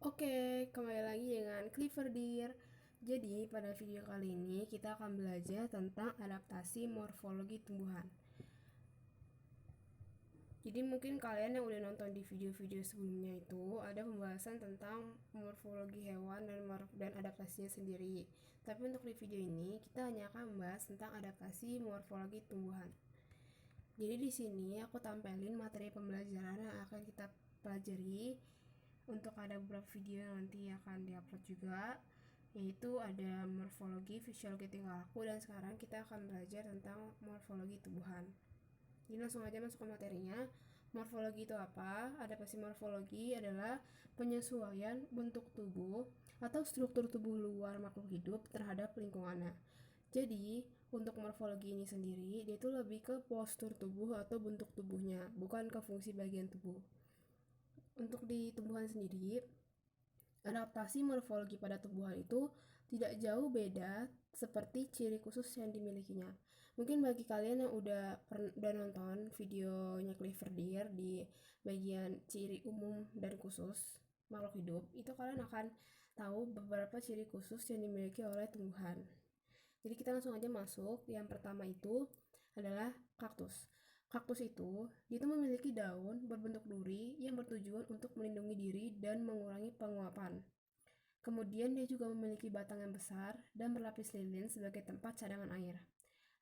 Oke, kembali lagi dengan Clever Dear. Jadi, pada video kali ini kita akan belajar tentang adaptasi morfologi tumbuhan. Jadi mungkin kalian yang udah nonton di video-video sebelumnya itu ada pembahasan tentang morfologi hewan dan adaptasinya sendiri. Tapi untuk di video ini kita hanya akan membahas tentang adaptasi morfologi tumbuhan. Jadi di sini aku tampilin materi pembelajaran yang akan kita pelajari. Untuk ada beberapa video yang nanti akan diupload juga, yaitu ada morfologi, fisiologi tingkah laku, dan sekarang kita akan belajar tentang morfologi tumbuhan. Jadi langsung aja masuk ke materinya. Morfologi itu apa? Adaptasi morfologi adalah penyesuaian bentuk tubuh atau struktur tubuh luar makhluk hidup terhadap lingkungannya. Jadi, untuk morfologi ini sendiri, dia itu lebih ke postur tubuh atau bentuk tubuhnya, bukan ke fungsi bagian tubuh. Untuk di tumbuhan sendiri, adaptasi morfologi pada tumbuhan itu tidak jauh beda seperti ciri khusus yang dimilikinya. Mungkin bagi kalian yang udah nonton videonya Clever Deer di bagian ciri umum dan khusus makhluk hidup, itu kalian akan tahu beberapa ciri khusus yang dimiliki oleh tumbuhan. Jadi kita langsung aja masuk. Yang pertama itu adalah kaktus. Kaktus itu memiliki daun berbentuk duri yang bertujuan untuk melindungi diri dan mengurangi penguapan. Kemudian dia juga memiliki batang yang besar dan berlapis lilin sebagai tempat cadangan air.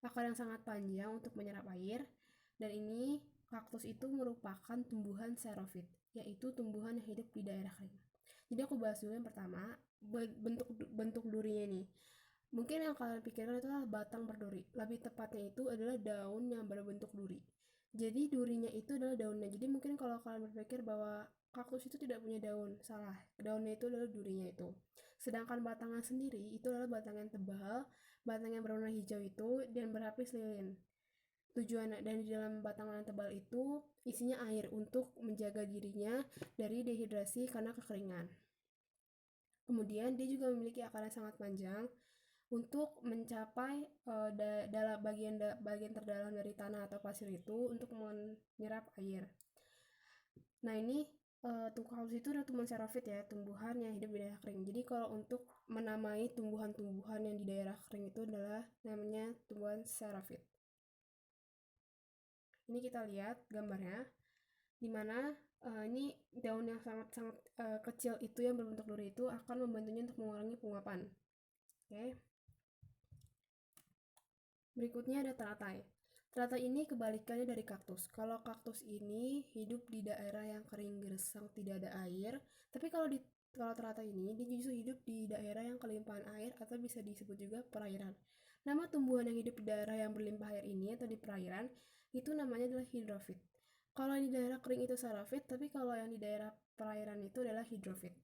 Akar yang sangat panjang untuk menyerap air, dan ini kaktus itu merupakan tumbuhan xerophyt, yaitu tumbuhan yang hidup di daerah kering. Jadi aku bahas dulu yang pertama, bentuk durinya nih. Mungkin yang kalian pikirkan itu adalah batang berduri. Lebih tepatnya itu adalah daun yang berbentuk duri. Jadi durinya itu adalah daunnya. Jadi mungkin kalau kalian berpikir bahwa kaktus itu tidak punya daun, salah. Daunnya itu adalah durinya itu. Sedangkan batangnya sendiri itu adalah batang yang tebal, batang yang berwarna hijau itu dan berlapis lilin. Tujuan dan di dalam batang yang tebal itu isinya air untuk menjaga dirinya dari dehidrasi karena kekeringan. Kemudian dia juga memiliki akar yang sangat panjang untuk mencapai bagian terdalam dari tanah atau pasir itu untuk menyerap air. Nah ini kaktus itu adalah tumbuhan xerophyt ya, tumbuhan yang hidup di daerah kering. Jadi kalau untuk menamai tumbuhan-tumbuhan yang di daerah kering itu adalah namanya tumbuhan xerophyt. Ini kita lihat gambarnya, dimana ini daun yang sangat-sangat kecil itu yang berbentuk duri itu akan membantunya untuk mengurangi penguapan. Oke. Berikutnya ada teratai. Teratai ini kebalikannya dari kaktus. Kalau kaktus ini hidup di daerah yang kering gersang, tidak ada air. Tapi kalau teratai ini dia justru hidup di daerah yang kelimpahan air atau bisa disebut juga perairan. Nama tumbuhan yang hidup di daerah yang berlimpah air ini atau di perairan itu namanya adalah hidrofit. Kalau di daerah kering itu xerophyt, tapi kalau yang di daerah perairan itu adalah hidrofit.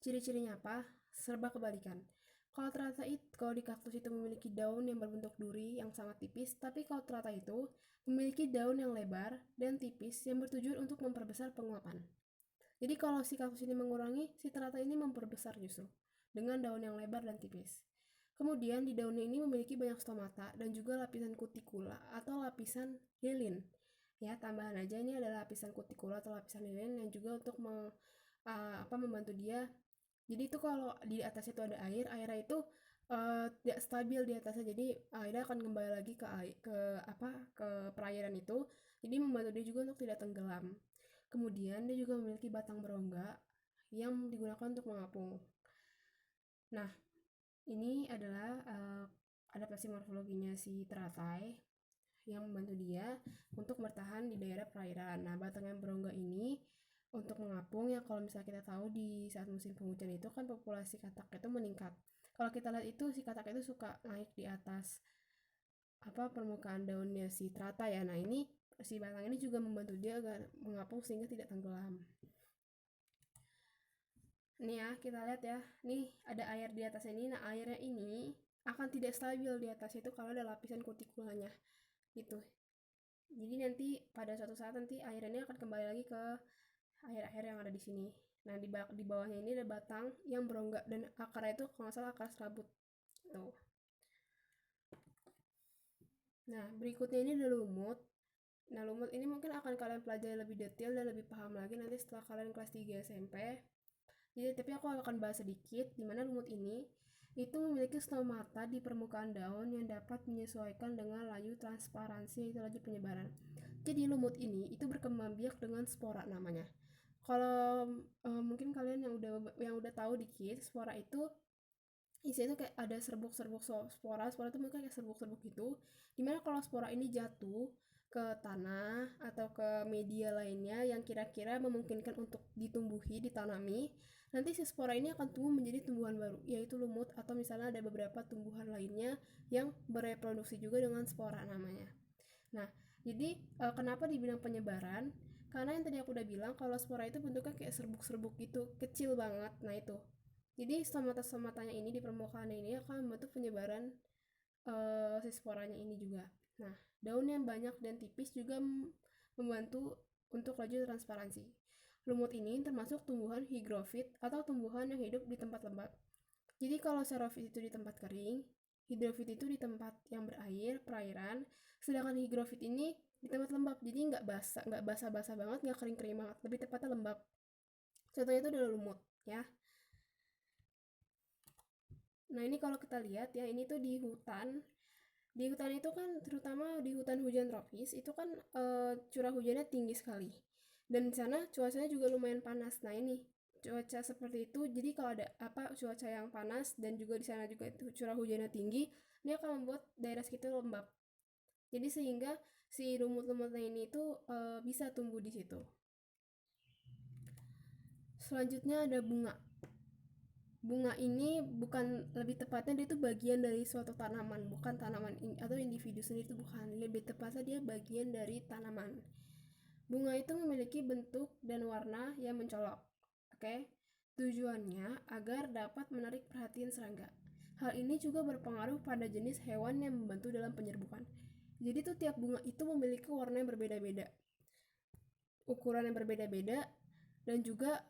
Ciri-cirinya apa? Serba kebalikan. Kalau di kaktus itu memiliki daun yang berbentuk duri yang sangat tipis, tapi kalau teratai itu memiliki daun yang lebar dan tipis yang bertujuan untuk memperbesar penguapan. Jadi kalau si kaktus ini mengurangi, si teratai ini memperbesar justru dengan daun yang lebar dan tipis. Kemudian di daunnya ini memiliki banyak stomata dan juga lapisan kutikula atau lapisan lilin. Ya, tambahan aja ini adalah lapisan kutikula atau lapisan lilin yang juga untuk membantu dia. Jadi itu kalau di atasnya itu ada air, airnya itu tidak stabil di atasnya. Jadi airnya akan kembali lagi ke perairan itu. Jadi membantu dia juga untuk tidak tenggelam. Kemudian dia juga memiliki batang berongga yang digunakan untuk mengapung. Nah, ini adalah adaptasi morfologinya si teratai yang membantu dia untuk bertahan di daerah perairan. Nah, batang yang berongga ini untuk mengapung ya, kalau misalnya kita tahu di saat musim penghujan itu kan populasi katak itu meningkat. Kalau kita lihat itu si katak itu suka naik di atas permukaan daunnya si teratai ya. Nah, ini si batang ini juga membantu dia agar mengapung sehingga tidak tenggelam. Nih ya, kita lihat ya. Nih ada air di atas ini. Nah, airnya ini akan tidak stabil di atas itu kalau ada lapisan kutikulanya. Gitu. Jadi nanti pada suatu saat nanti air ini akan kembali lagi ke air-air yang ada di sini. Nah, di bawahnya ini ada batang yang berongga dan akarnya itu kalau nggak salah akar serabut. Tuh. Nah, berikutnya ini ada lumut. Nah, lumut ini mungkin akan kalian pelajari lebih detail dan lebih paham lagi nanti setelah kalian kelas 3 SMP. Jadi tapi aku akan bahas sedikit di mana lumut ini itu memiliki stomata di permukaan daun yang dapat menyesuaikan dengan laju transparansi, yaitu laju penyebaran. Jadi lumut ini itu berkembang biak dengan spora namanya. Kalau mungkin kalian yang udah tahu dikit, spora itu isinya itu kayak ada serbuk-serbuk spora. Spora itu mungkin kayak serbuk-serbuk gitu. Dimana kalau spora ini jatuh ke tanah atau ke media lainnya yang kira-kira memungkinkan untuk ditumbuhi, ditanami, nanti si spora ini akan tumbuh menjadi tumbuhan baru, yaitu lumut, atau misalnya ada beberapa tumbuhan lainnya yang bereproduksi juga dengan spora namanya. Nah, jadi kenapa dibilang penyebaran? Karena yang tadi aku udah bilang kalau spora itu bentuknya kayak serbuk-serbuk gitu, kecil banget. Nah itu. Jadi stomata-stomatanya ini di permukaan ini akan membentuk penyebaran si sporanya ini juga. Nah, daun yang banyak dan tipis juga membantu untuk laju transparansi. Lumut ini termasuk tumbuhan higrofit atau tumbuhan yang hidup di tempat lembab. Jadi kalau xerophyt itu di tempat kering, hidrofit itu di tempat yang berair, perairan, sedangkan higrofit ini di tempat lembab. Jadi nggak basah-basah banget, nggak kering-kering banget, lebih tepatnya lembab. Contohnya itu adalah lumut, ya. Nah ini kalau kita lihat ya, ini tuh di hutan. Di hutan itu kan, terutama di hutan hujan tropis, itu kan curah hujannya tinggi sekali. Dan di sana cuacanya juga lumayan panas. Nah ini cuaca seperti itu, jadi kalau ada cuaca yang panas dan juga di sana juga itu curah hujannya tinggi, ini akan membuat daerah sekitar lembab. Jadi sehingga si lumut-lumutnya ini itu bisa tumbuh di situ. Selanjutnya ada bunga. Bunga ini bukan, lebih tepatnya dia itu bagian dari suatu tanaman, bukan tanaman atau individu sendiri, itu bukan, lebih tepatnya dia bagian dari tanaman. Bunga itu memiliki bentuk dan warna yang mencolok. Oke. Tujuannya agar dapat menarik perhatian serangga. Hal ini juga berpengaruh pada jenis hewan yang membantu dalam penyerbukan. Jadi tuh tiap bunga itu memiliki warna yang berbeda-beda, ukuran yang berbeda-beda, dan juga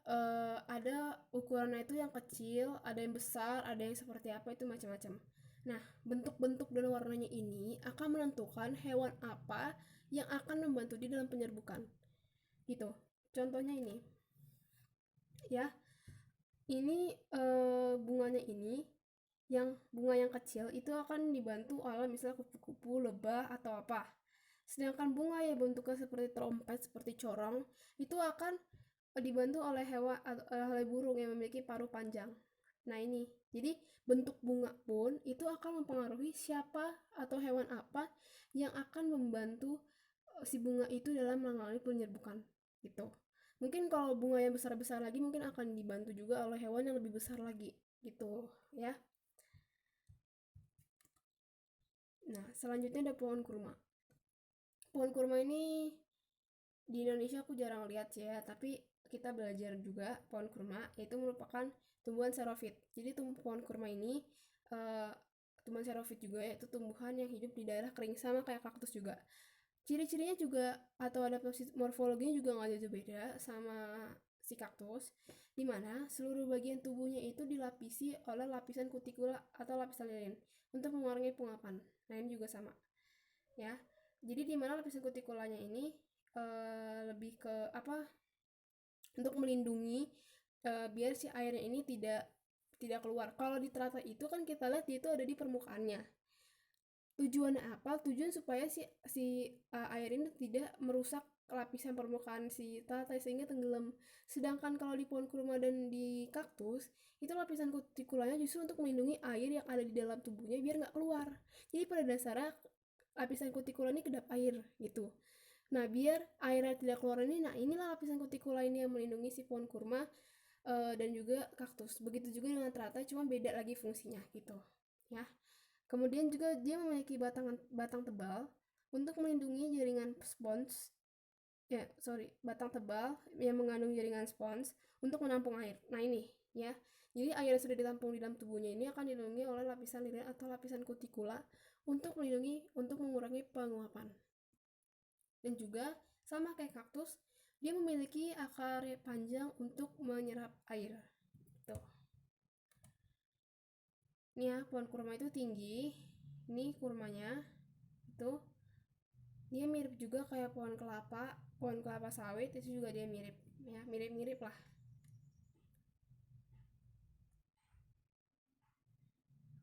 ada ukurannya itu yang kecil, ada yang besar, ada yang seperti apa, itu macam-macam. Nah, bentuk-bentuk dan warnanya ini akan menentukan hewan apa yang akan membantu di dalam penyerbukan. Gitu. Contohnya ini. Ya. Ini bunganya ini, yang bunga yang kecil itu akan dibantu oleh misalnya kupu-kupu, lebah, atau apa. Sedangkan bunga yang bentuknya seperti trompet, seperti corong, itu akan dibantu oleh hewan atau oleh burung yang memiliki paruh panjang. Nah ini, jadi bentuk bunga pun itu akan mempengaruhi siapa atau hewan apa yang akan membantu si bunga itu dalam mengalami penyerbukan gitu. Mungkin kalau bunga yang besar-besar lagi mungkin akan dibantu juga oleh hewan yang lebih besar lagi gitu ya. Nah, selanjutnya ada pohon kurma. Pohon kurma ini di Indonesia aku jarang lihat sih ya, tapi kita belajar juga pohon kurma itu merupakan tumbuhan xerophyt. Jadi pohon kurma ini uh, tumbuhan xerophyt juga, yaitu tumbuhan yang hidup di daerah kering sama kayak kaktus juga. Ciri-cirinya juga atau adaptasi morfologinya juga nggak jauh beda sama si kaktus, dimana seluruh bagian tubuhnya itu dilapisi oleh lapisan kutikula atau lapisan lilin untuk mengurangi pengapan. Nah ini juga sama ya. Jadi dimana lapisan kutikulanya ini lebih ke apa, untuk melindungi biar si airnya ini tidak keluar. Kalau di teratai itu kan kita lihat dia itu ada di permukaannya. Tujuannya apa? Tujuan supaya si air ini tidak merusak lapisan permukaan si teratai sehingga tenggelam. Sedangkan kalau di pohon kurma dan di kaktus, itu lapisan kutikulanya justru untuk melindungi air yang ada di dalam tubuhnya biar nggak keluar. Jadi pada dasarnya lapisan kutikula ini kedap air gitu. Nah, biar airnya tidak keluar ini, nah inilah lapisan kutikula ini yang melindungi si pohon kurma dan juga kaktus. Begitu juga dengan teratai, cuma beda lagi fungsinya gitu. Ya. Kemudian juga dia memiliki batang tebal untuk melindungi jaringan spons. Batang tebal yang mengandung jaringan spons untuk menampung air. Nah, ini ya. Jadi air yang sudah ditampung di dalam tubuhnya ini akan dilindungi oleh lapisan lilin atau lapisan kutikula untuk mengurangi penguapan. Dan juga sama kayak kaktus, dia memiliki akar panjang untuk menyerap air. Tuh. Ini ya, pohon kurma itu tinggi. Ini kurmanya. Itu dia mirip juga kayak pohon kelapa sawit, itu juga dia mirip ya, mirip-mirip lah.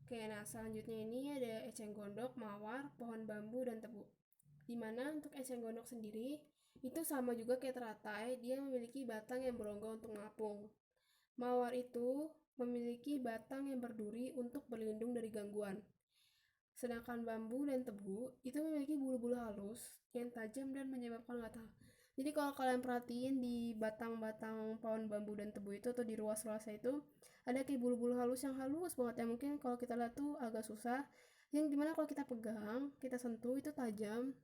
Oke, nah selanjutnya ini ada eceng gondok, mawar, pohon bambu, dan tebu. Dimana untuk eceng gondok sendiri itu sama juga kayak teratai, dia memiliki batang yang berongga untuk mengapung. Mawar itu memiliki batang yang berduri untuk berlindung dari gangguan. Sedangkan bambu dan tebu itu memiliki bulu-bulu halus yang tajam dan menyebabkan gatal. Jadi kalau kalian perhatiin di batang-batang pohon bambu dan tebu itu atau di ruas-ruasnya itu ada kayak bulu-bulu halus yang halus banget yang mungkin kalau kita lihat tuh agak susah. Yang dimana kalau kita pegang, kita sentuh itu tajam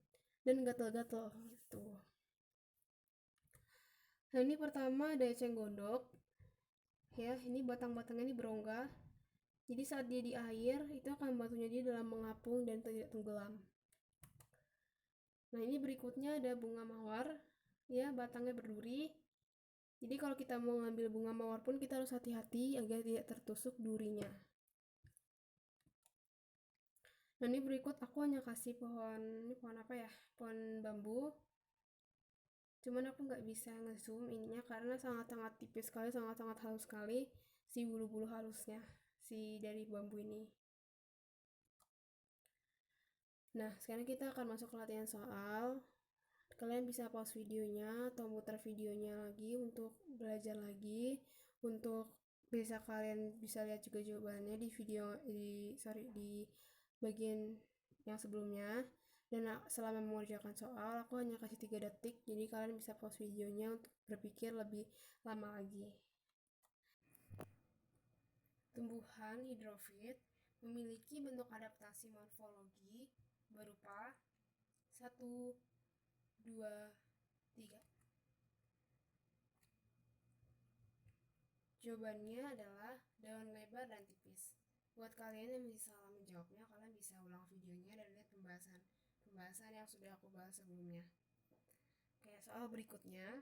dan gatal-gatal gitu. Nah ini pertama ada eceng gondok. Ya, ini batang-batangnya ini berongga. Jadi saat dia di air, itu akan membantunya dia dalam mengapung dan tidak tenggelam. Nah ini berikutnya ada bunga mawar, ya batangnya berduri. Jadi kalau kita mau ngambil bunga mawar pun kita harus hati-hati agar tidak tertusuk durinya. Nah ini berikut aku hanya kasih pohon, ini pohon apa ya? Pohon bambu. Cuman aku nggak bisa ngezoom ininya karena sangat-sangat tipis sekali, sangat-sangat halus sekali si bulu-bulu halusnya si dari bambu ini. Nah, sekarang kita akan masuk ke latihan soal. Kalian bisa pause videonya atau muter videonya lagi untuk belajar lagi, untuk bisa kalian bisa lihat juga jawabannya di video di bagian yang sebelumnya. Dan selama mengerjakan soal aku hanya kasih 3 detik, jadi kalian bisa pause videonya untuk berpikir lebih lama lagi. Tumbuhan hidrofit memiliki bentuk adaptasi morfologi berupa 1, 2, 3. Jawabannya adalah daun lebar dan tipis. Buat kalian yang masih salah menjawabnya, kalian bisa ulang videonya dan lihat pembahasan yang sudah aku bahas sebelumnya. Oke, soal berikutnya.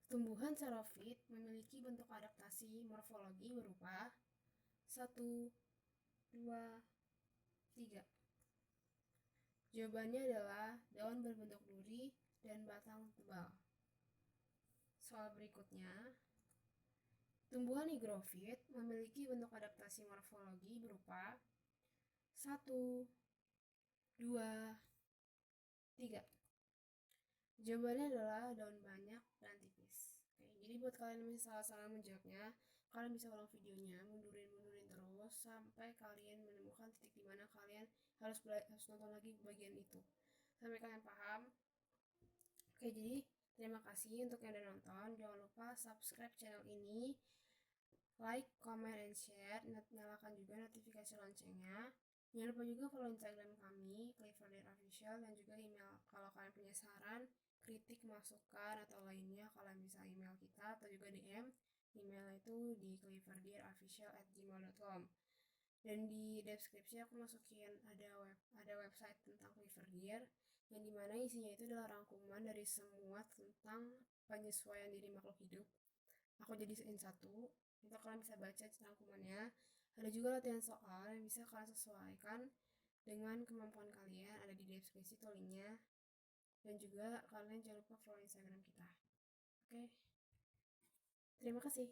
Tumbuhan xerophyt memiliki bentuk adaptasi morfologi berupa 1, 2, 3. Jawabannya adalah daun berbentuk duri dan batang tebal. Soal berikutnya. Tumbuhan higrofit memiliki bentuk adaptasi morfologi berupa 1, 2, 3. Jawabannya adalah daun banyak dan tipis. Oke, jadi buat kalian yang masih salah-salah menjawabnya, kalian bisa ulang videonya, mundurin terus sampai kalian menemukan titik di mana kalian harus nonton lagi bagian itu sampai kalian paham. Oke, jadi terima kasih untuk yang udah nonton. Jangan lupa subscribe channel ini, like, comment, and share. Nyalakan juga notifikasi loncengnya. Jangan lupa juga follow Instagram kami, Cleverdear Official, dan juga email. Kalau kalian punya saran, kritik, masukan, atau lainnya, kalian bisa email kita atau juga DM. Email itu di cleverdearofficial@gmail.com. Dan di deskripsi aku masukin ada website tentang Cleverdear yang dimana isinya itu adalah rangkuman dari semua tentang penyesuaian diri makhluk hidup. Aku jadiin satu, itu kalian bisa baca rangkumannya. Ada juga latihan soal yang bisa kalian sesuaikan dengan kemampuan kalian, ada di deskripsi tuh linknya. Dan juga kalian jangan lupa follow Instagram kita. Oke, terima kasih.